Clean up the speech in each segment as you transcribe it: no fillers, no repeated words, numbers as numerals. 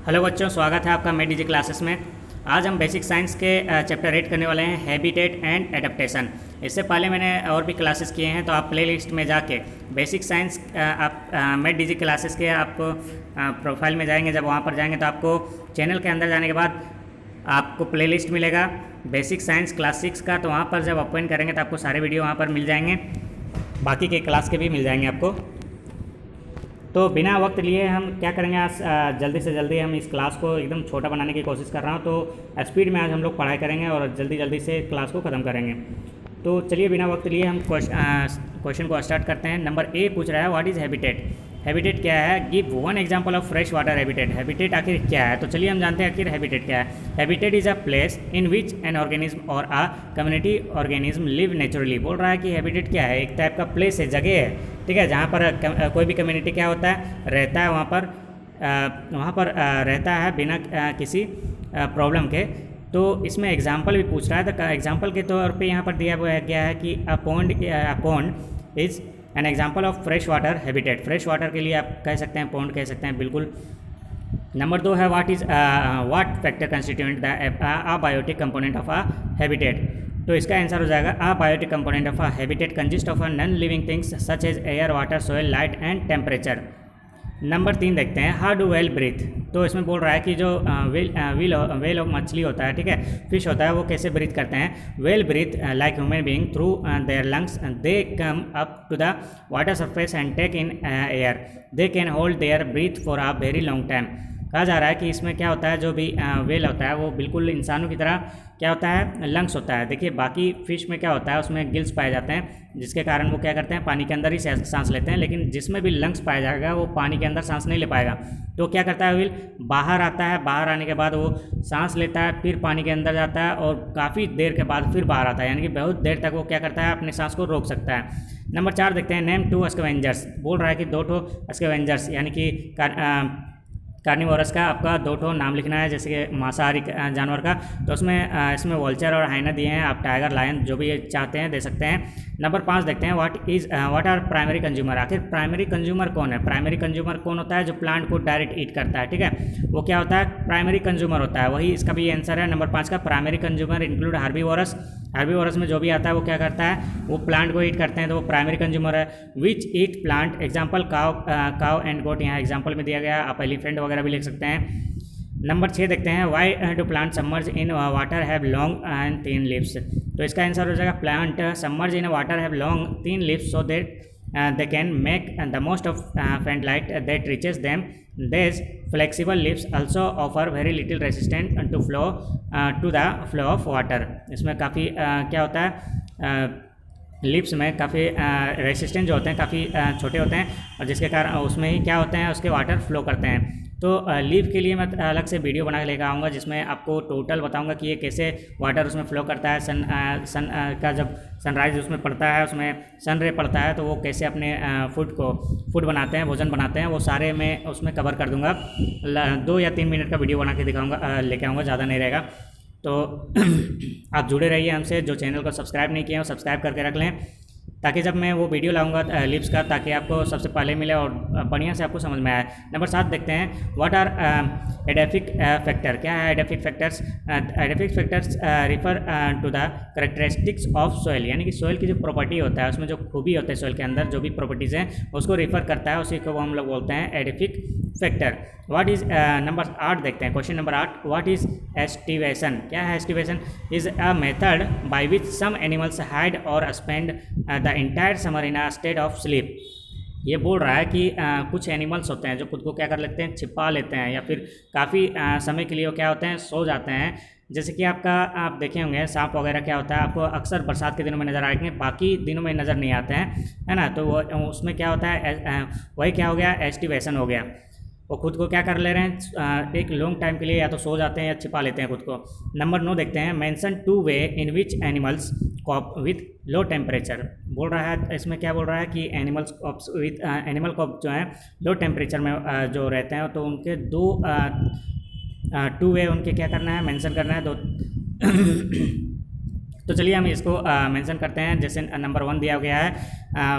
Hello बच्चों, स्वागत है आपका मेड डिजी क्लासेस में। आज हम बेसिक साइंस के चैप्टर 8 करने वाले हैं, हैबिटेट एंड एडेप्टेशन। इससे पहले मैंने और भी क्लासेस किए हैं, तो आप प्लेलिस्ट में जाके बेसिक साइंस आप मेड डिजी क्लासेस के आपको प्रोफाइल में जाएंगे। जब वहाँ पर जाएंगे तो आपको चैनल के अंदर जाने के बाद आपको प्लेलिस्ट मिलेगा बेसिक साइंस क्लास 6 का। तो वहाँ पर जब ओपन करेंगे तो आपको सारे वीडियो वहाँ पर मिल जाएंगे, बाकी के क्लास के भी मिल जाएंगे आपको। तो बिना वक्त लिए हम क्या करेंगे, आज जल्दी से जल्दी हम इस क्लास को एकदम छोटा बनाने की कोशिश कर रहा हूँ। तो स्पीड में आज हम लोग पढ़ाई करेंगे और जल्दी जल्दी से क्लास को ख़त्म करेंगे। तो चलिए बिना वक्त लिए हम क्वेश्चन को स्टार्ट करते हैं। नंबर ए पूछ रहा है, व्हाट इज़ हैबिटेट। हैबिटेट क्या है, give one example of fresh water habitat. Habitat आखिर क्या है, तो चलिए हम जानते हैं आखिर हैबिटेट क्या है। Habitat is a place in which an organism और a community organism live naturally. बोल रहा है कि हैबिटेट क्या है, एक टाइप का प्लेस है, जगह है, ठीक है, जहाँ पर कोई भी कम्युनिटी क्या होता है, रहता है, वहाँ पर रहता है बिना किसी प्रॉब्लम के। तो इसमें एग्जाम्पल भी पूछ रहा है, तो एग्जाम्पल के तौर पे यहाँ पर दिया गया है कि a pond is an example of fresh water habitat. Fresh water के लिए आप कह सकते हैं, पॉन्ड कह सकते हैं, बिल्कुल। नंबर 2 है, what factor constituent the abiotic component of a habitat. तो इसका आंसर हो जाएगा, abiotic component of a habitat consist of a non living things such as air, water, soil, light and temperature. Number 3 देखते हैं, how do well breathe. तो इसमें बोल रहा है कि जो वेल ऑफ मछली होता है, ठीक है, फिश होता है, वो कैसे ब्रीथ करते हैं। Well breathe like human being through their lungs, they come up to the water surface and take in air, they can hold their breath for a very long time. कहा जा रहा है कि इसमें क्या होता है, जो भी वेल होता है वो बिल्कुल इंसानों की तरह क्या होता है, लंग्स होता है। देखिए बाकी फिश में क्या होता है, उसमें गिल्स पाए जाते हैं, जिसके कारण वो क्या करते हैं, पानी के अंदर ही सांस लेते हैं। लेकिन जिसमें भी लंग्स पाया जाएगा वो पानी के अंदर सांस नहीं ले पाएगा। तो क्या करता है, व्हेल बाहर आता है, बाहर आने के बाद वो सांस लेता है, फिर पानी के अंदर जाता है और काफ़ी देर के बाद फिर बाहर आता है, यानी कि बहुत देर तक वो क्या करता है, अपनी सांस को रोक सकता है। नंबर 4 देखते हैं, नेम 2 स्कैवेंजर्स। बोल रहा है कि 2 स्कैवेंजर्स यानी कि कार्निवोरस का आपका 2 नाम लिखना है, जैसे कि मांसाहारी जानवर का। तो उसमें इसमें वॉल्चर और हाइना दिए हैं, आप टाइगर, लायन जो भी चाहते हैं दे सकते हैं। नंबर 5 देखते हैं, व्हाट आर प्राइमरी कंज्यूमर। आखिर प्राइमरी कंज्यूमर कौन है। प्राइमरी कंज्यूमर कौन होता है, जो प्लांट को डायरेक्ट ईट करता है, ठीक है, वो क्या होता है, प्राइमरी कंज्यूमर होता है। वही इसका भी आंसर है नंबर 5 का। Primary consumer include herbivores. Herbivores में जो भी आता है वो क्या करता है, वो प्लांट को ईट करते हैं, तो वो प्राइमरी कंज्यूमर है। विच ईट प्लांट, एग्जाम्पल काव एंड गोट, यहाँ एग्जाम्पल में दिया गया। आप एलिफेंट वगैरह भी लिख सकते हैं। नंबर 6 देखते हैं, why do plant submerge in water have long and thin leaves. तो इसका आंसर हो जाएगा, plant submerge in water have long thin leaves so that they can make the most of faint light that reaches them. These flexible leaves also offer very little resistance to the flow of water. इसमें काफ़ी क्या होता है, lips में काफ़ी resistant जो होते हैं, काफ़ी छोटे होते हैं, और जिसके कारण उसमें ही क्या होते हैं, उसके वाटर फ्लो करते हैं। तो लीफ के लिए मैं अलग से वीडियो बना के लेकर आऊँगा, जिसमें आपको टोटल बताऊँगा कि ये कैसे वाटर उसमें फ़्लो करता है। सन का जब सनराइज उसमें पड़ता है, उसमें सन रे पड़ता है, तो वो कैसे अपने फूड बनाते हैं, भोजन बनाते हैं, वो सारे मैं उसमें कवर कर दूँगा। 2 या 3 मिनट का वीडियो बना के दिखाऊँगा, लेके आऊँगा, ज़्यादा नहीं रहेगा। तो आप जुड़े रहिए हमसे। जो चैनल को सब्सक्राइब नहीं किए हैं वो सब्सक्राइब करके रख लें, ताकि जब मैं वो वीडियो लाऊंगा लिप्स का, ताकि आपको सबसे पहले मिले और बढ़िया से आपको समझ में आए। नंबर 7 देखते हैं, व्हाट आर एडेफिक फैक्टर। क्या है edaphic factors. Edaphic factors refer to the characteristics of soil, यानी कि सोइल की जो प्रॉपर्टी होता है, उसमें जो खूबी होते हैं सोइल के अंदर, जो भी प्रॉपर्टीज़ हैं उसको रिफर करता है, उसी को हम लोग बोलते हैं edaphic factor. What is number 8 देखते हैं, question number 8, what is aestivation. क्या है aestivation, is a method by which some animals hide और spend the entire summer in a state of sleep. ये बोल रहा है कि कुछ एनिमल्स होते हैं जो खुद को क्या कर लेते हैं, छिपा लेते हैं, या फिर काफ़ी समय के लिए वो क्या होते हैं, सो जाते हैं। जैसे कि आप देखे होंगे सांप वगैरह क्या होता है, आपको अक्सर बरसात के दिनों में नज़र आएंगे, बाकी दिनों में नज़र नहीं आते हैं, है ना। तो वो उसमें क्या होता है, वही क्या हो गया, एस्टिवेशन हो गया। वो खुद को क्या कर ले रहे हैं, एक लॉन्ग टाइम के लिए या तो सो जाते हैं या छिपा लेते हैं खुद को। नंबर 9 देखते हैं, mention 2 way in which animals cope with low temperature. बोल रहा है इसमें क्या बोल रहा है कि एनिमल कॉप जो है लो टेम्परेचर में जो रहते हैं, तो उनके 2 वे उनके क्या करना है, मेंशन करना है 2। तो चलिए हम इसको मेंशन करते हैं। जैसे नंबर 1 दिया गया है,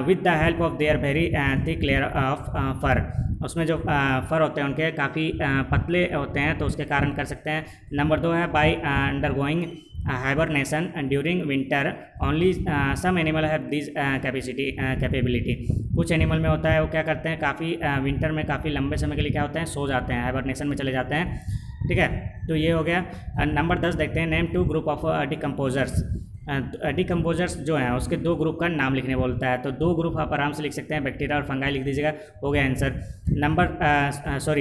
with the help of their very thick layer of fur. उसमें जो फर होते हैं उनके काफ़ी पतले होते हैं, तो उसके कारण कर सकते हैं। नंबर 2 है by undergoing hibernation during winter only some animal have this capability. कुछ एनिमल में होता है वो क्या करते हैं, काफ़ी विंटर में काफ़ी लंबे समय के लिए क्या होते हैं, सो जाते हैं, हाइबरनेशन में चले जाते हैं। ठीक है, तो ये हो गया। नंबर 10 देखते हैं, name 2 group of decomposers. Decomposers जो हैं उसके 2 ग्रुप का नाम लिखने बोलता है, तो 2 ग्रुप आप आराम से लिख सकते हैं, बैक्टीरिया और फंगाई लिख दीजिएगा, हो गया आंसर। नंबर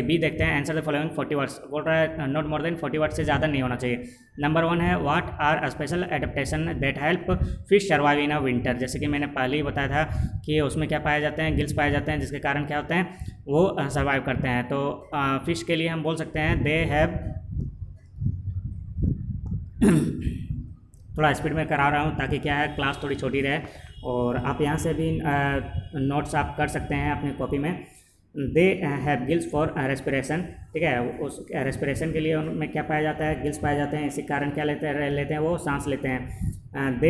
बी देखते हैं, आंसर द फॉलोइंग 40 वर्ड्स। बोल रहा है नॉट मोर देन 40 वर्ड्स से ज़्यादा नहीं होना चाहिए। नंबर 1 है what are special adaptation that help fish survive in a winter. जैसे कि मैंने पहले ही बताया था कि उसमें क्या पाए जाते हैं, गिल्स पाए जाते हैं, जिसके कारण क्या होते हैं, वो सर्वाइव करते हैं। तो फिश के लिए हम बोल सकते हैं दे हैव थोड़ा स्पीड में करा रहा हूँ ताकि क्या है क्लास थोड़ी छोटी रहे, और आप यहाँ से भी नोट्स आप कर सकते हैं अपनी कॉपी में। They have gills for respiration. ठीक है, उस रेस्पिरेशन के लिए उनमें क्या पाया जाता है, गिल्स पाए जाते हैं, इसी कारण क्या लेते हैं वो सांस लेते हैं। They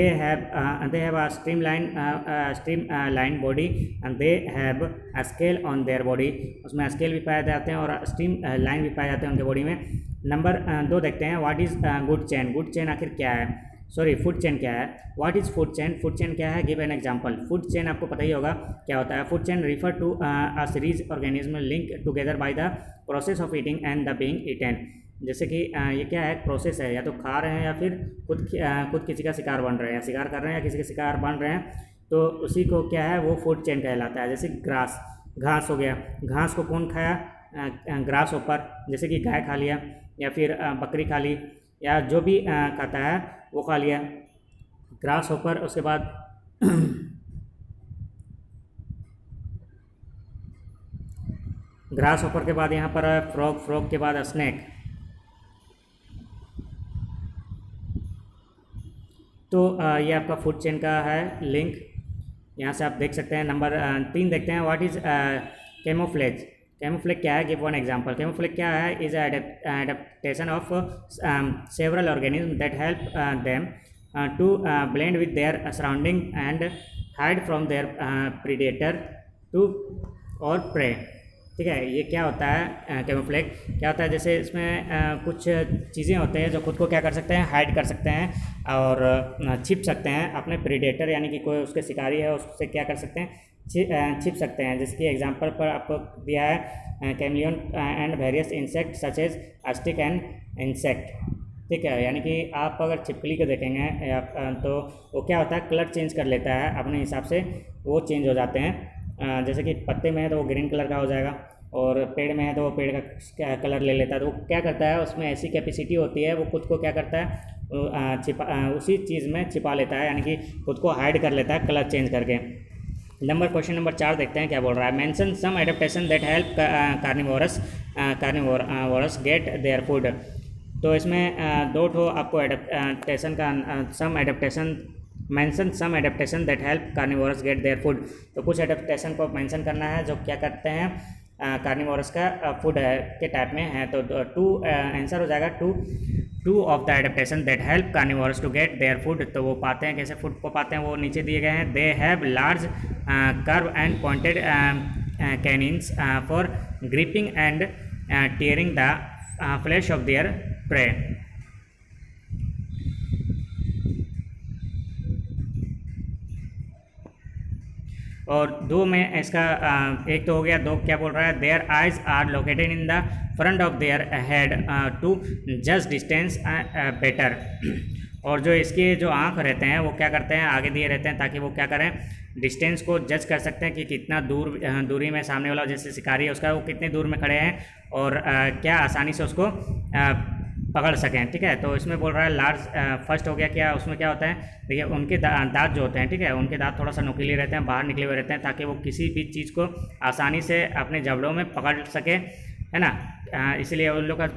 have a stream line body and they have a scale on their body. उसमें स्केल भी पाए जाते हैं और स्ट्रीम लाइन भी पाए जाते हैं उनके बॉडी में। नंबर 2 देखते हैं, what is good chain. Good chain आखिर क्या है, सॉरी फूड चेन क्या है, what is food chain. Food chain क्या है, give an example. Food chain आपको पता ही होगा क्या होता है। Food chain refer to a series organism link together by the process of eating and the being eaten. जैसे कि ये क्या है, प्रोसेस है, या तो खा रहे हैं या फिर खुद किसी का शिकार बन रहे हैं, या शिकार कर रहे हैं या किसी के शिकार बन रहे हैं, तो उसी को क्या है वो फूड चेन कहलाता है। जैसे ग्रास, घास हो गया, घास को कौन खाया, ग्रास ऊपर, जैसे कि गाय खा लिया या फिर बकरी खा ली, या जो भी खाता है वो खा लिया, ग्रास होपर। उसके बाद ग्रास होपर के बाद यहाँ पर है फ्रॉग, फ्रॉग के बाद स्नेक। तो ये आपका फूड चेन का है लिंक, यहाँ से आप देख सकते हैं। नंबर 3 देखते हैं, व्हाट इज़ कैमोफ्लेज। कैमोफ्लेज क्या है, गिव वन एग्जांपल। कैमोफ्लेज क्या है, is adaptation of several organism that help them to blend with their surrounding and hide from their predator to और प्रे। ठीक है, ये क्या होता है, कैमोफ्लेज क्या होता है, जैसे इसमें कुछ चीज़ें होते हैं जो खुद को क्या कर सकते हैं, हाइड कर सकते हैं और छिप सकते हैं अपने प्रीडेटर, यानी कि कोई उसके शिकारी है उससे क्या कर सकते हैं, छिप सकते हैं। जिसकी एग्जांपल पर आपको दिया है chameleon and various insect such as stick and insect. ठीक है, यानी कि आप अगर छिपकली को देखेंगे या तो वो क्या होता है, कलर चेंज कर लेता है अपने हिसाब से, वो चेंज हो जाते हैं। जैसे कि पत्ते में है तो वो ग्रीन कलर का हो जाएगा, और पेड़ में है तो वो पेड़ का कलर ले लेता है। तो वो क्या करता है, उसमें ऐसी कैपेसिटी होती है, वो खुद को क्या करता है, उसी चीज़ में छिपा लेता है, यानी कि खुद को हाइड कर लेता है कलर चेंज करके। क्वेश्चन नंबर 4 देखते हैं क्या बोल रहा है। Mention some adaptation that help carnivorous get their food. तो इसमें 2 ठो आपको एडेप्टेशन का some adaptation, mention some adaptation that help carnivorous get their food. तो कुछ एडेप्टेशन को मेंशन करना है जो क्या करते हैं, कार्निवोरस का फूड के टाइप में है। तो 2 आंसर हो जाएगा, 2 of the adaptation that help carnivorous to get their food. तो वो पाते हैं, कैसे फूड को पाते हैं वो नीचे दिए गए हैं। They have large curve and pointed canines for gripping and tearing the flesh of their prey. और 2 में इसका एक तो हो गया, 2 क्या बोल रहा है, their eyes are located in the front of their head to just distance better. और जो इसके जो आँख रहते हैं वो क्या करते हैं, आगे दिए रहते हैं ताकि वो क्या करें, डिस्टेंस को जज कर सकते हैं कि कितना दूरी में सामने वाला जैसे शिकारी है उसका वो कितने दूर में खड़े हैं, और क्या आसानी से उसको पकड़ सकें। ठीक है, तो इसमें बोल रहा है लार्ज, फर्स्ट हो गया क्या, उसमें क्या होता है, देखिए उनके दांत जो होते हैं, ठीक है, उनके दांत थोड़ा सा नुकीले रहते हैं, बाहर निकले हुए रहते हैं ताकि वो किसी भी चीज़ को आसानी से अपने जबड़ों में पकड़ सके, है ना। इसलिए उन लोग का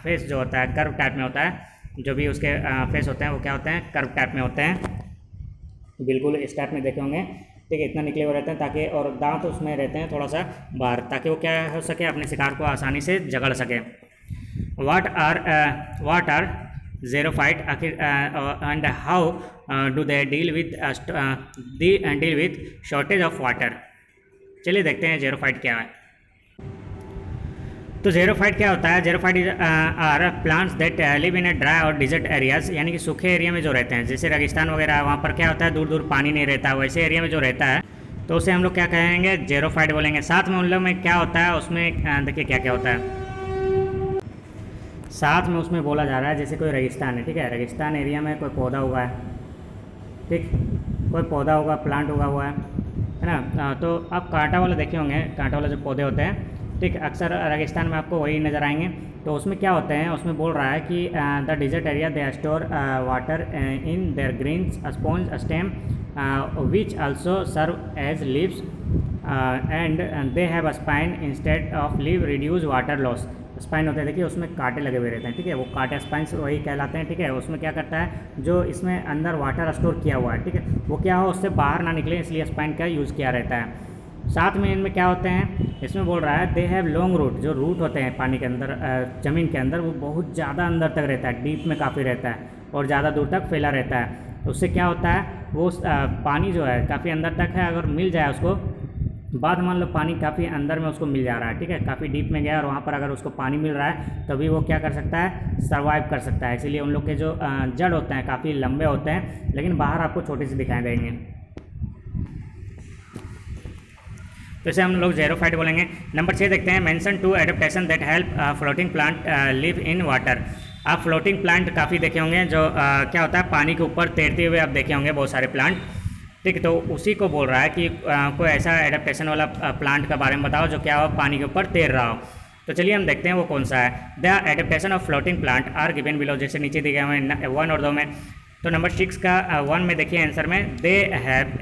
फेस जो होता है कर्व टाइप में होता है, जो भी उसके फेस होते हैं वो क्या होते हैं, कर्व टाइप में होते हैं, बिल्कुल इस टाइप में देखे होंगे। ठीक है, इतना निकले हुए रहते हैं ताकि, और दांत उसमें रहते हैं थोड़ा सा बाहर, ताकि वो क्या हो सके, अपने शिकार को आसानी से जकड़ सके। What are xerophyte आखिर and how do they deal with shortage of water। चलिए देखते हैं xerophyte क्या है। तो ज़ेरोफाइट क्या होता है? Xerophyte is are plants that live in a dry और डिजर्ट एरियाज, यानी कि सूखे एरिया में जो रहते हैं, जैसे रेगिस्तान वगैरह, वहाँ पर क्या होता है दूर दूर पानी नहीं रहता, वैसे एरिया में जो रहता है तो उसे हम लोग क्या कहेंगे? ज़ेरोफाइट बोलेंगे। साथ में उन लोग में क्या होता है, उसमें देखिए क्या क्या होता है। साथ में उसमें बोला जा रहा है जैसे कोई रेगिस्तान है, ठीक है, रेगिस्तान एरिया में कोई पौधा उगा है, ठीक, कोई पौधा होगा, प्लांट उगा हुआ है ना। तो आप कांटा वाला देखे होंगे, कांटा वाला जो पौधे होते हैं, ठीक, अक्सर रेगिस्तान में आपको वही नज़र आएंगे। तो उसमें क्या होते हैं, उसमें बोल रहा है कि the desert area they store water in their green sponge stem which also serve as leaves and they have a spine instead of leave reduce water loss. Spine होते हैं, देखिए उसमें कांटे लगे हुए रहते हैं, ठीक है, वो कांटे स्पाइंस वही कहलाते हैं, ठीक है। उसमें क्या करता है, जो इसमें अंदर वाटर स्टोर किया हुआ है, ठीक है, वो क्या हो उससे बाहर ना निकले, इसलिए स्पाइन का यूज़ किया रहता है। साथ में इनमें क्या होते हैं, इसमें बोल रहा है दे हैव लॉन्ग रूट, जो रूट होते हैं पानी के अंदर, ज़मीन के अंदर, वो बहुत ज़्यादा अंदर तक रहता है, डीप में काफ़ी रहता है और ज़्यादा दूर तक फैला रहता है। तो उससे क्या होता है, वो पानी जो है काफ़ी अंदर तक है, अगर मिल जाए उसको, बाद मान लो पानी काफ़ी अंदर में उसको मिल जा रहा है, ठीक है, काफ़ी डीप में गया और वहाँ पर अगर उसको पानी मिल रहा है तभी वो क्या कर सकता है, सर्वाइव कर सकता है। इसीलिए उन लोग के जो जड़ होते हैं काफ़ी लंबे होते हैं, लेकिन बाहर आपको छोटे से दिखाई देंगे। तो इसे हम लोग ज़ेरोफाइट बोलेंगे। नंबर 6 देखते हैं, mention two adaptation that help floating plant live in water. आप फ्लोटिंग प्लांट काफ़ी देखे होंगे, जो क्या होता है पानी के ऊपर तैरते हुए आप देखे होंगे बहुत सारे प्लांट, ठीक। तो उसी को बोल रहा है कि कोई ऐसा एडेप्टेशन वाला प्लांट के बारे में बताओ जो क्या हो, पानी के ऊपर तैर रहा हो। तो चलिए हम देखते हैं वो कौन सा है। The adaptation of floating plant are given below, जैसे नीचे दिए गए हैं 1 और 2 में। तो नंबर 6 का 1 में देखिए आंसर में, they have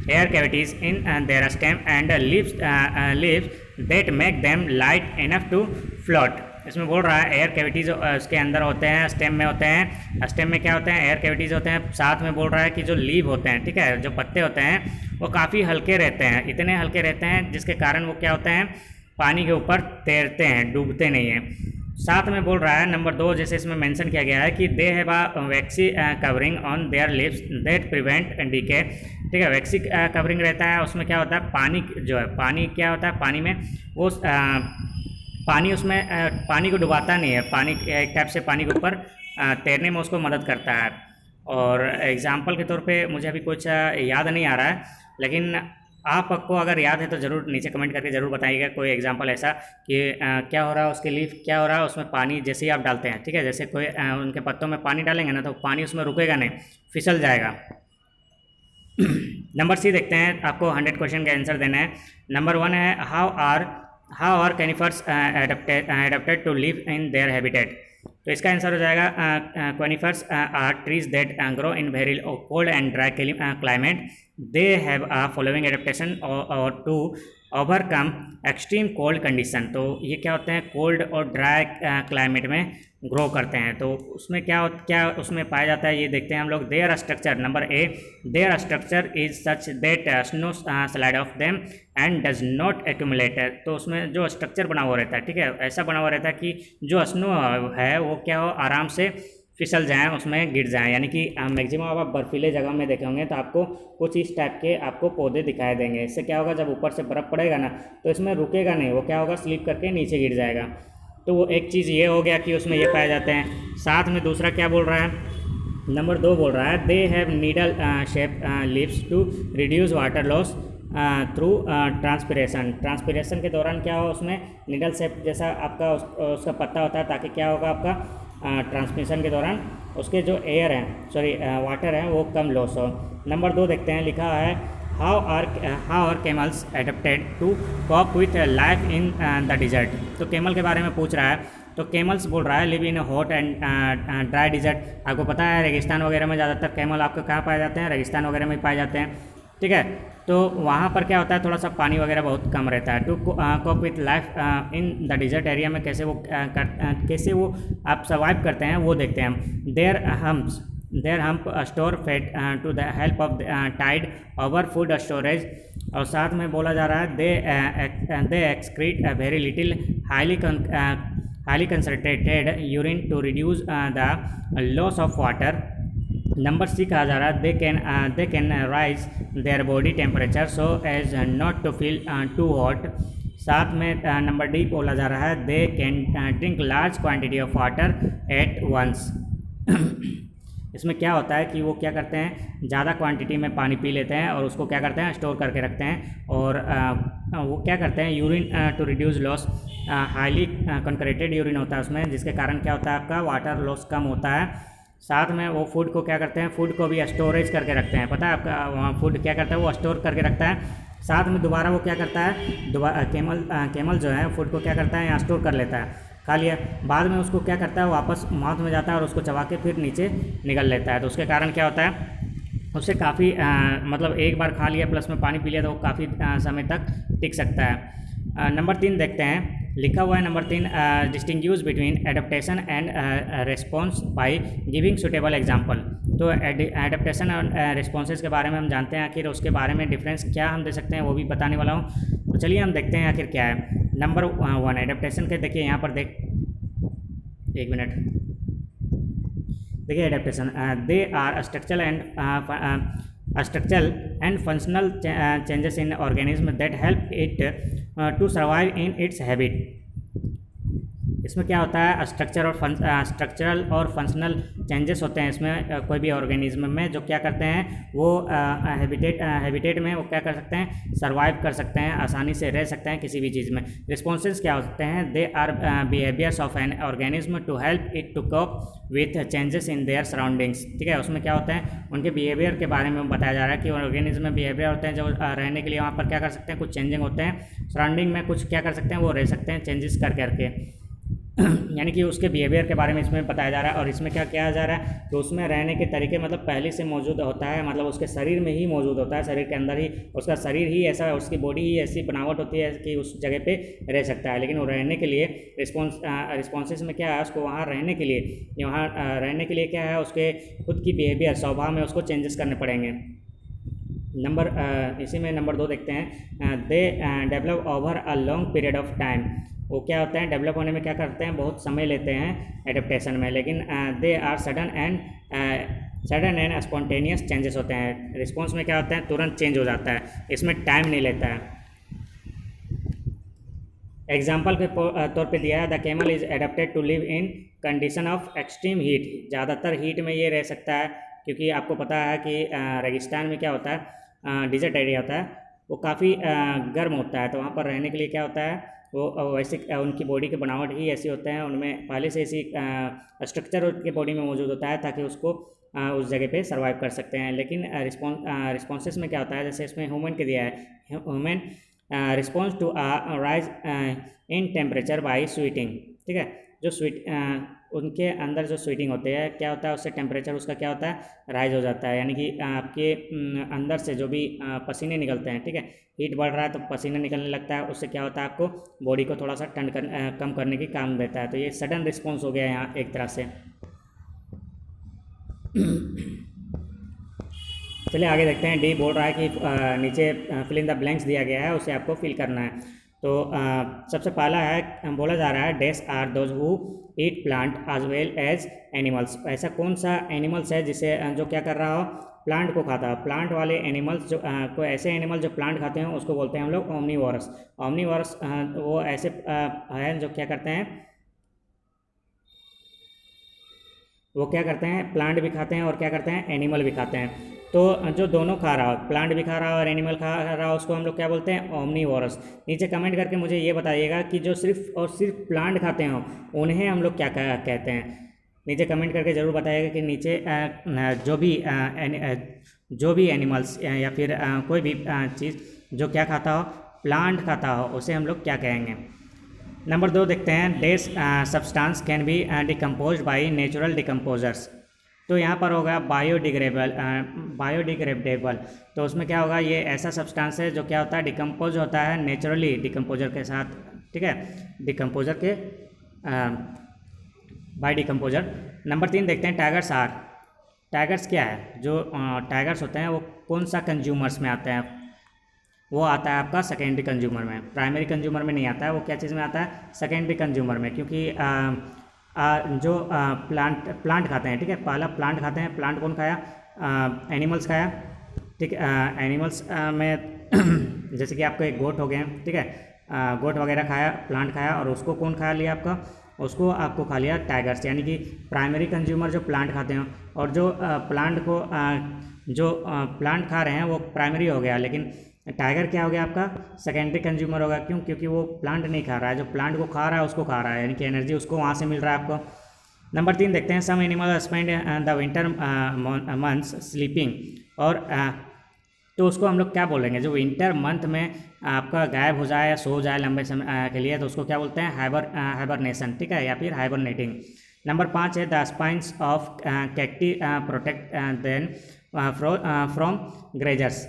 air cavities in their stem and leaves that make them light enough to float. इसमें बोल रहा है एयर कैविटीज उसके अंदर होते हैं, स्टेम में होते हैं। स्टेम में क्या होते हैं, एयर कैविटीज होते हैं। साथ में बोल रहा है कि जो लीव होते हैं, ठीक है, जो पत्ते होते हैं वो काफ़ी हल्के रहते हैं, इतने हल्के रहते हैं जिसके कारण वो क्या होते हैं, पानी के ऊपर तैरते हैं, डूबते नहीं हैं। साथ में बोल रहा है नंबर 2, जैसे इसमें मेंशन किया गया है कि they have a waxy covering on their leaves that prevent decay, ठीक है, वैक्सी कवरिंग रहता है। उसमें क्या होता है, पानी जो है, पानी क्या होता है, पानी में वो पानी उसमें पानी को डुबाता नहीं है, पानी एक टाइप से पानी के ऊपर तैरने में उसको मदद करता है। और एग्जांपल के तौर पे मुझे अभी कुछ याद नहीं आ रहा है, लेकिन आपको अगर याद है तो ज़रूर नीचे कमेंट करके ज़रूर बताइएगा कोई एग्जांपल ऐसा कि क्या हो रहा है, उसके लीफ क्या हो रहा है, उसमें पानी जैसे ही आप डालते हैं, ठीक है, जैसे कोई उनके पत्तों में पानी डालेंगे ना तो पानी उसमें रुकेगा नहीं, फिसल जाएगा। नंबर सी देखते हैं, आपको 100 क्वेश्चन का आंसर देना है। नंबर 1 है, how are conifers adapted to live in their habitat. तो इसका आंसर हो जाएगा conifers are trees that grow in very cold and dry climate. They have a following adaptation और to overcome extreme cold condition. तो ये क्या होते हैं, कोल्ड और ड्राई क्लाइमेट में ग्रो करते हैं। तो उसमें क्या उसमें पाया जाता है, ये देखते हैं हम लोग। There structure, number A, there structure is such that snow slide of them and does not accumulate. तो उसमें जो स्ट्रक्चर बना हुआ रहता है, ठीक है, ऐसा बना हुआ रहता है कि जो स्नो है वो क्या हो, आराम से फिसल जाएँ, उसमें गिर जाएँ। यानी कि मैक्सिमम आप बर्फीले जगह में देखे होंगे तो आपको कुछ इस टाइप के आपको पौधे दिखाई देंगे। इससे क्या होगा, जब ऊपर से बर्फ़ पड़ेगा ना तो इसमें रुकेगा नहीं, वो क्या होगा, स्लिप करके नीचे गिर जाएगा। तो वो एक चीज़ ये हो गया कि उसमें ये पाए जाते हैं। साथ में दूसरा क्या बोल रहा है, नंबर 2 बोल रहा है, they have needle shape leaves to reduce water loss through transpiration. Transpiration के दौरान क्या हो, उसमें नीडल शेप जैसा आपका उसका पत्ता होता है, ताकि क्या होगा, आपका ट्रांसमिशन के दौरान उसके जो एयर हैं, वाटर हैं, वो कम लॉस हो। नंबर 2 देखते हैं, लिखा है how are camels adapted to cope with life in the desert. तो कैमल के बारे में पूछ रहा है। तो कैमल्स बोल रहा है live in hot and dry desert. आपको पता है रेगिस्तान वगैरह में ज़्यादातर कैमल आपको कहाँ पाए जाते हैं, रेगिस्तान वगैरह में पाए जाते हैं, ठीक है। तो वहाँ पर क्या होता है, थोड़ा सा पानी वगैरह बहुत कम रहता है। To cope with life in the desert area में कैसे वो आप सर्वाइव करते हैं वो देखते हैं हम। Their hump store fat to the help of tide over food storage. और साथ में बोला जा रहा है they excrete very little highly concentrated urine to reduce the loss of water. Number C कहा जा रहा है, they can rise their body temperature so as not to feel too hot. साथ में नंबर डी बोला जा रहा है, they can drink large quantity of water at once. इसमें क्या होता है कि वो क्या करते हैं, ज़्यादा क्वांटिटी में पानी पी लेते हैं और उसको क्या करते हैं, स्टोर करके रखते हैं। और वो क्या करते हैं, urine to reduce loss, highly concentrated urine होता है उसमें, जिसके कारण क्या होता है, आपका वाटर लॉस कम होता है। साथ में वो फूड को क्या करते हैं, फूड को भी स्टोरेज करके रखते हैं। पता है आपका, वहाँ फूड क्या करता है, वो स्टोर करके रखता है। साथ में दोबारा वो क्या करता है, दोबारा कैमल जो है फूड को क्या करता है, यहाँ स्टोर कर लेता है, खा लिया, बाद में उसको क्या करता है, वापस माउथ में जाता है और उसको चबा के फिर नीचे निकल लेता है। तो उसके कारण क्या होता है, उससे काफ़ी मतलब एक बार खा लिया प्लस में पानी पी लिया तो वो काफ़ी समय तक टिक सकता है। नंबर 3 देखते हैं, लिखा हुआ है number 3, distinguish between adaptation and response by giving suitable example. तो एडेप्टेशन और रिस्पॉन्सेज के बारे में हम जानते हैं, आखिर उसके बारे में डिफरेंस क्या हम दे सकते हैं वो भी बताने वाला हूँ। तो चलिए हम देखते हैं आखिर क्या है। नंबर 1 एडेप्टेशन के, देखिए यहाँ पर एक मिनट, देखिए adaptation, they are structural and functional changes in organism that help it to survive in its habit। इसमें क्या होता है, स्ट्रक्चरल और फंक्शनल चेंजेस होते हैं इसमें कोई भी ऑर्गेनिज्म में, जो क्या करते हैं वो हैबिटेट में वो क्या कर सकते हैं, सर्वाइव कर सकते हैं, आसानी से रह सकते हैं किसी भी चीज़ में। रिस्पॉन्सेज क्या होते हैं, they are behaviours of an organism to help it to cope with changes in their surroundings. ठीक है, उसमें क्या होता है, उनके बिहेवियर के बारे में बताया जा रहा है कि ऑर्गेनिज्म में बिहेवियर होते हैं जो रहने के लिए वहाँ पर क्या कर सकते हैं, कुछ चेंजिंग होते हैं, सराउंडिंग में कुछ क्या कर सकते हैं, वो रह सकते हैं चेंजेस कर करके यानी कि उसके बिहेवियर के बारे में इसमें बताया जा रहा है। और इसमें क्या किया जा रहा है, तो उसमें रहने के तरीके मतलब पहले से मौजूद होता है, मतलब उसके शरीर में ही मौजूद होता है, शरीर के अंदर ही, उसका शरीर ही ऐसा, उसकी बॉडी ही ऐसी बनावट होती है कि उस जगह पे रह सकता है। लेकिन वो रहने के लिए रिस्पॉन्सेस में क्या है, उसको वहाँ रहने के लिए, वहाँ रहने के लिए क्या है, उसके खुद की बिहेवियर, स्वभाव में उसको चेंजेस करने पड़ेंगे। इसी में नंबर 2 देखते हैं, they develop over a long period of time. वो क्या होता है, डेवलप होने में क्या करते हैं, बहुत समय लेते हैं एडेप्टेशन में, लेकिन they are sudden and spontaneous changes होते हैं। रिस्पॉन्स में क्या होता है, तुरंत चेंज हो जाता है, इसमें टाइम नहीं लेता है। एग्जाम्पल के तौर पे दिया है, the camel is adapted to live in condition of extreme heat. ज़्यादातर हीट में ये रह सकता है, क्योंकि आपको पता है कि रेगिस्तान में क्या होता है, डिजर्ट एरिया होता है, वो काफ़ी गर्म होता है, तो वहाँ पर रहने के लिए क्या होता है, वो वैसे उनकी बॉडी की बनावट ही ऐसी होते हैं, उनमें पहले से ऐसी स्ट्रक्चर उनके बॉडी में मौजूद होता है ताकि उसको उस जगह पे सर्वाइव कर सकते हैं। लेकिन रिस्पॉन्सेस में क्या होता है, जैसे इसमें ह्यूमन के दिया है, human response to rise in temperature by sweating. ठीक है, जो उनके अंदर जो स्वीटिंग होती है, क्या होता है, उससे टेम्परेचर उसका क्या होता है, राइज हो जाता है। यानी कि आपके अंदर से जो भी पसीने निकलते हैं, ठीक है, हीट बढ़ रहा है तो पसीना निकलने लगता है, उससे क्या होता है, आपको बॉडी को थोड़ा सा कम करने की काम देता है। तो ये सडन रिस्पॉन्स हो गया यहाँ एक तरह से। चलिए आगे देखते हैं। डी बोल रहा है कि नीचे फिल इन द ब्लैंक्स दिया गया है, उसे आपको फिल करना है। तो सबसे पहला है, बोला जा रहा है, dash are those who eat plant as well as animals. ऐसा कौन सा एनिमल्स है जिसे जो क्या कर रहा हो, प्लांट को खाता है। प्लांट वाले एनिमल्स जो कोई ऐसे एनिमल जो प्लांट खाते हैं उसको बोलते हैं हम लोग ओमनीवोरस। ओमनीवोरस वो ऐसे हैं जो क्या करते हैं, वो क्या करते हैं, प्लांट भी खाते हैं और क्या करते हैं, एनिमल भी खाते हैं। तो जो दोनों खा रहा हो, प्लांट भी खा रहा हो और एनिमल खा रहा हो, उसको हम लोग क्या बोलते हैं, ओमनीवोरस। नीचे कमेंट करके मुझे ये बताइएगा कि जो सिर्फ और सिर्फ प्लांट खाते हो उन्हें हम लोग क्या कहते हैं। नीचे कमेंट करके ज़रूर बताइएगा कि नीचे जो भी एनिमल्स या फिर कोई भी चीज़ जो क्या खाता हो, प्लांट खाता हो, उसे हम लोग क्या कहेंगे। नंबर 2 देखते हैं, these substance can be decompose by natural decomposers. तो यहाँ पर होगा बायोडिग्रेडेबल। तो उसमें क्या होगा, ये ऐसा सब्सटेंस है जो क्या होता है, डिकम्पोज होता है नेचुरली डिकम्पोजर के साथ। ठीक है, डिकम्पोजर के बाय डिकम्पोजर। नंबर 3 देखते हैं, टाइगर्स आर। टाइगर्स क्या है, जो टाइगर्स होते हैं वो कौन सा कंज्यूमर्स में आते हैं, वो आता है आपका सेकेंडरी कंज्यूमर में, प्राइमरी कंज्यूमर में नहीं आता है। वो क्या चीज़ में आता है, सेकेंडरी कंज्यूमर में, क्योंकि जो प्लांट खाते हैं, ठीक है, पहला प्लांट खाते हैं। प्लांट कौन खाया, एनिमल्स खाया। ठीक है, एनिमल्स में जैसे कि आपको एक गोट हो गए, ठीक है, गोट वगैरह खाया, प्लांट खाया, और उसको कौन खा लिया आपका, उसको आपको खा लिया टाइगर्स, यानी कि प्राइमरी कंज्यूमर जो प्लांट खाते हैं, और जो प्लांट खा रहे हैं वो प्राइमरी हो गया, लेकिन टाइगर क्या हो गया आपका, सेकेंडरी कंज्यूमर होगा। क्यों? क्योंकि वो प्लांट नहीं खा रहा है, जो प्लांट को खा रहा है उसको खा रहा है, यानी कि एनर्जी उसको वहाँ से मिल रहा है आपको। नंबर 3 देखते हैं, some animal spend the winter months sleeping, और तो उसको हम लोग क्या बोलेंगे, जो विंटर मंथ में आपका गायब हो जाए या सो जाए लंबे समय के लिए, तो उसको क्या बोलते हैं, हाइबरनेशन, ठीक है, या फिर हाइबरनेटिंग। नंबर 5 है, the spines of cacti protect then from grazers,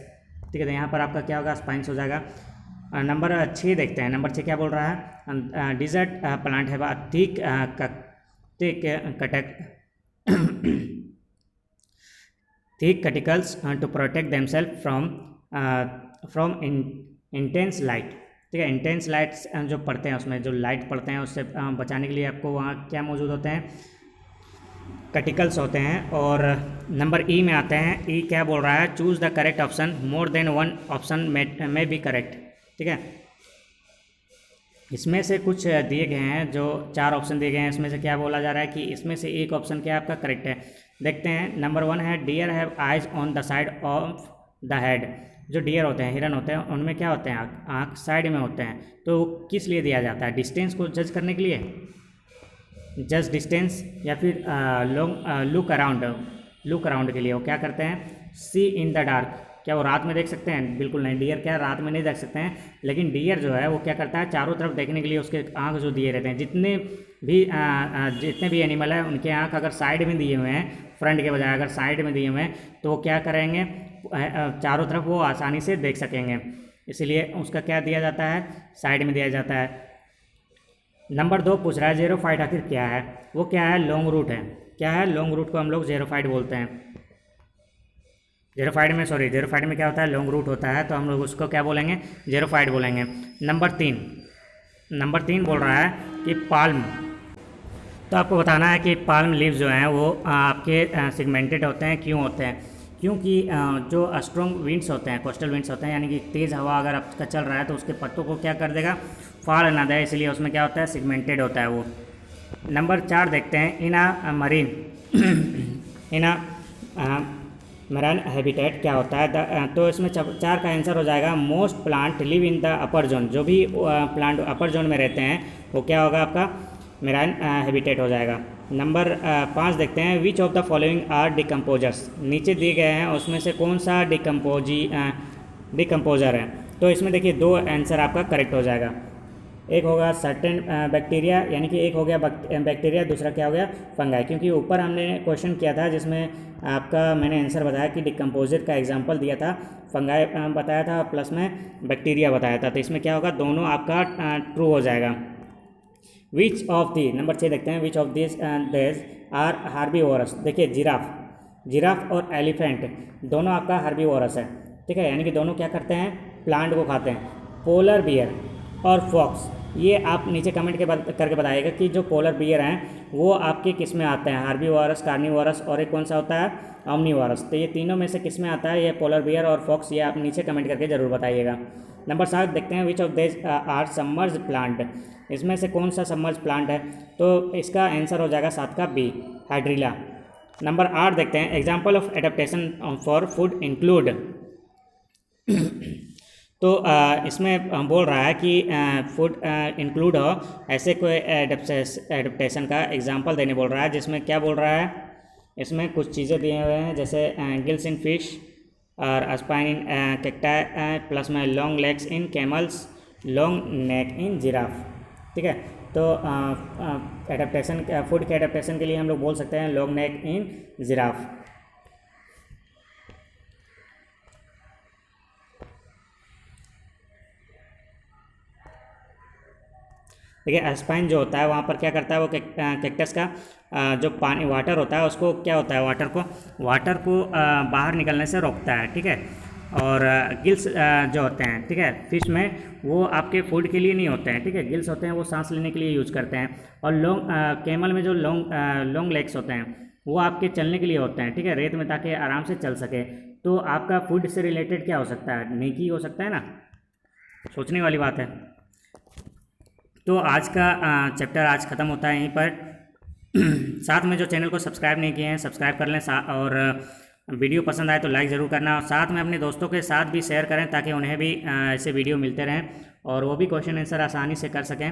ठीक है, तो यहाँ पर आपका क्या होगा, स्पाइन्स हो जाएगा। नंबर 6 देखते हैं, नंबर 6 क्या बोल रहा है, डिजर्ट प्लांट है thick Cuttack thick cuticles to protect themselves from intense light, ठीक है, इंटेंस लाइट्स जो पड़ते हैं उसमें जो लाइट पड़ते हैं उससे बचाने के लिए आपको वहाँ क्या मौजूद होते हैं, कटिकल्स होते हैं। और नंबर ई में आते हैं, ई क्या बोल रहा है, choose the correct option, more than one option में बी करेक्ट, ठीक है। इसमें से कुछ दिए गए हैं, जो 4 ऑप्शन दिए गए हैं, इसमें से क्या बोला जा रहा है कि इसमें से एक ऑप्शन क्या आपका करेक्ट है। देखते हैं, नंबर 1 है, deer have eyes on the side of the head, जो डियर होते हैं, हिरन होते हैं, उनमें क्या होते हैं, आँख साइड में होते हैं, तो किस लिए दिया जाता है, डिस्टेंस को जज करने के लिए, जस्ट डिस्टेंस, या फिर लुक अराउंड के लिए वो क्या करते हैं, सी इन द डार्क, क्या वो रात में देख सकते हैं, बिल्कुल नहीं, डियर क्या रात में नहीं देख सकते हैं, लेकिन डियर जो है वो क्या करता है, चारों तरफ देखने के लिए उसके आँख जो दिए रहते हैं, जितने भी एनिमल है उनके आँख अगर साइड में दिए हुए हैं, फ्रंट के बजाय अगर साइड में दिए हुए हैं, तो वो क्या करेंगे, चारों तरफ वो आसानी से देख सकेंगे, इसलिए उसका क्या दिया जाता है, साइड में दिया जाता है। नंबर 2 पूछ रहा है, ज़ेरोफाइट आखिर क्या है, वो क्या है, लॉन्ग रूट है, क्या है, लॉन्ग रूट को हम लोग ज़ेरोफाइट बोलते हैं। ज़ेरोफाइट में क्या होता है, लॉन्ग रूट होता है, तो हम लोग उसको क्या बोलेंगे, ज़ेरोफाइट बोलेंगे। नंबर 3 बोल रहा है कि पाल्म, तो आपको बताना है कि पाल्म लीव्स जो हैं वो आपके सिगमेंटेड होते हैं, क्यों होते हैं, क्योंकि जो स्ट्रॉन्ग विंड्स होते हैं, कोस्टल विंड्स होते हैं, यानी कि तेज़ हवा अगर आपका चल रहा है तो उसके पत्तों को क्या कर देगा, फाड़ ना दे, इसलिए उसमें क्या होता है, सिगमेंटेड होता है वो। नंबर 4 देखते हैं, इन मरीन हैबिटेट क्या होता है, तो इसमें 4 का आंसर हो जाएगा, most plant live in the upper zone, जो भी प्लांट अपर जोन में रहते हैं वो क्या होगा, आपका मरीन हैबिटेट हो जाएगा। नंबर 5 देखते हैं, which of the following are decomposers, नीचे दिए गए हैं उसमें से कौन सा डिकम्पोजर है, तो इसमें देखिए 2 आंसर आपका करेक्ट हो जाएगा, एक होगा सर्टेन बैक्टीरिया, यानी कि एक हो गया बैक्टीरिया, दूसरा क्या हो गया, फंगाई, क्योंकि ऊपर हमने क्वेश्चन किया था जिसमें आपका मैंने आंसर बताया कि डिकम्पोजर का एग्जांपल दिया था, फंगाई बताया था, प्लस में बैक्टीरिया बताया था, तो इसमें क्या होगा, दोनों आपका ट्रू हो जाएगा। विच ऑफ दी, नंबर 6 देखते हैं, which of this are herbivorous, देखिए जिराफ और एलिफेंट दोनों आपका हार्बीवोरस है, ठीक है, यानी कि दोनों क्या करते हैं, प्लांट को खाते हैं। पोलर बियर और फॉक्स, ये आप नीचे कमेंट करके बताइएगा कि जो पोलर बियर हैं वो आपके किस में आते हैं, हार्बीवोरस, कार्निवोरस, और एक कौन सा होता है, ऑमनीवोरस, तो ये तीनों में से किस में आता है, ये पोलर बियर और फॉक्स, ये आप नीचे कमेंट करके ज़रूर बताइएगा। नंबर 7 देखते हैं, which of this are submerge plant, इसमें से कौन सा सबमर्ज प्लांट है, तो इसका आंसर हो जाएगा 7 का बी, हाइड्रिला। नंबर 8 देखते हैं, example of adaptation for food include, तो इसमें बोल रहा है कि फूड इंक्लूड हो ऐसे कोई एडेप्टेशन का एग्जांपल देने बोल रहा है, जिसमें क्या बोल रहा है, इसमें कुछ चीज़ें दिए हुए हैं, जैसे गिल्स इन फिश और स्पाइन इन कैक्टाई, प्लस में long legs in camels, long neck in giraffe, ठीक है, तो एडेप्टेशन, फूड के एडेप्टेशन के लिए हम लोग बोल सकते हैं लॉन्ग नेक इन जिराफ। देखिए स्पाइन जो होता है वहाँ पर क्या करता है, वो कैक्टस का जो पानी वाटर होता है उसको क्या होता है, वाटर को बाहर निकलने से रोकता है, ठीक है, और गिल्स जो होते हैं, ठीक है, फिश में वो आपके फूड के लिए नहीं होते हैं, ठीक है, गिल्स होते हैं वो सांस लेने के लिए यूज करते हैं, और कैमल में जो लॉन्ग लेग्स होते हैं वो आपके चलने के लिए होते हैं, ठीक है, रेत में, ताकि आराम से चल सके। तो आपका फूड से रिलेटेड क्या हो सकता है, नेकी हो सकता है ना, सोचने वाली बात है। तो आज का चैप्टर आज ख़त्म होता है यहीं पर। साथ में जो चैनल को सब्सक्राइब नहीं किए हैं सब्सक्राइब कर लें, और वीडियो पसंद आए तो लाइक ज़रूर करना, और साथ में अपने दोस्तों के साथ भी शेयर करें ताकि उन्हें भी ऐसे वीडियो मिलते रहें और वो भी क्वेश्चन आंसर आसानी से कर सकें।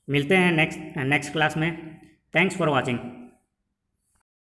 मिलते हैं नेक्स्ट क्लास में। Thanks for watching.